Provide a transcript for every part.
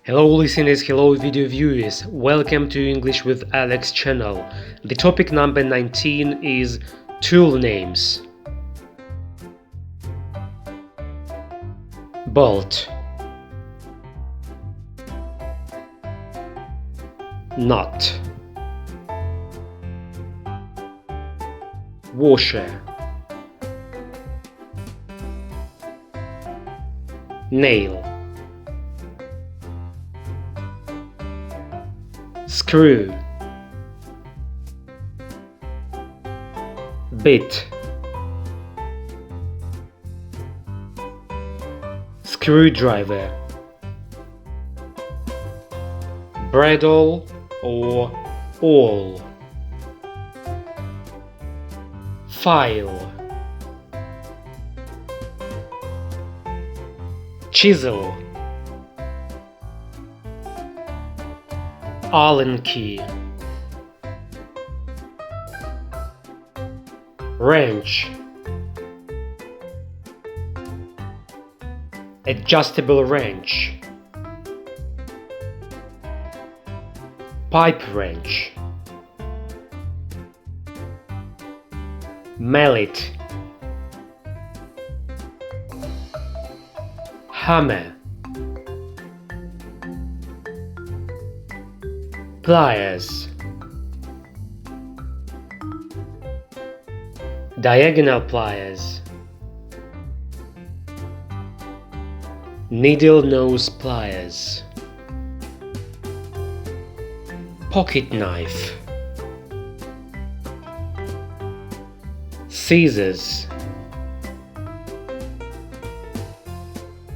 Hello listeners, hello video viewers, welcome to English with Alex channel. The topic number 19 is tool names. Bolt, nut, washer, nail, screw, bit, screwdriver, bradawl or awl, file, chisel, Allen key, wrench, adjustable wrench, pipe wrench, mallet, hammer, pliers, diagonal pliers, needle nose pliers, pocket knife, scissors,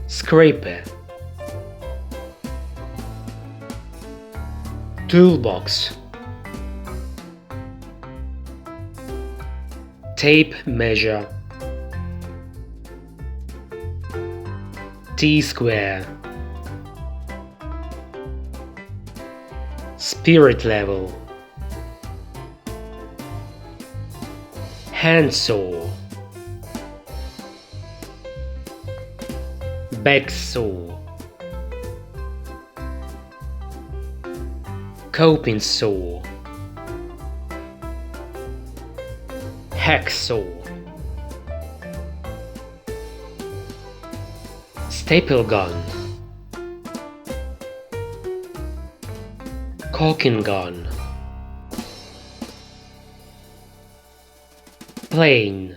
scraper, toolbox, tape measure, T-square, spirit level, handsaw, backsaw, coping saw, hacksaw, staple gun, caulking gun, plane,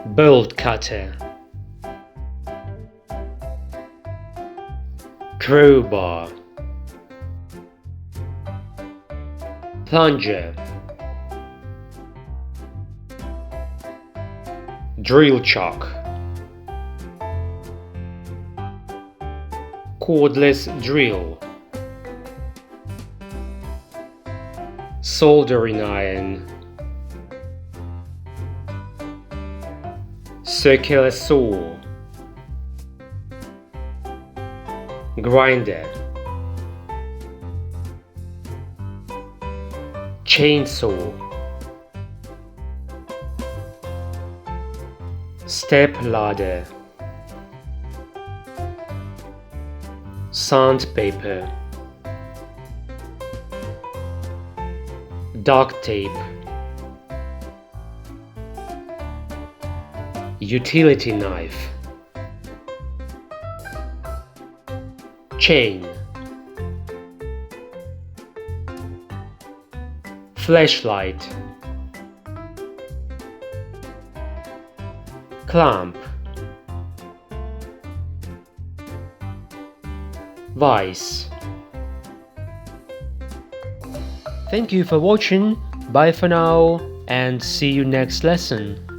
bolt cutter, crowbar, plunger, drill chuck, cordless drill, soldering iron, circular saw, grinder, chainsaw, step ladder, sandpaper, duct tape, utility knife, chain, flashlight, clamp, vise. Thank you for watching, bye for now, and see you next lesson.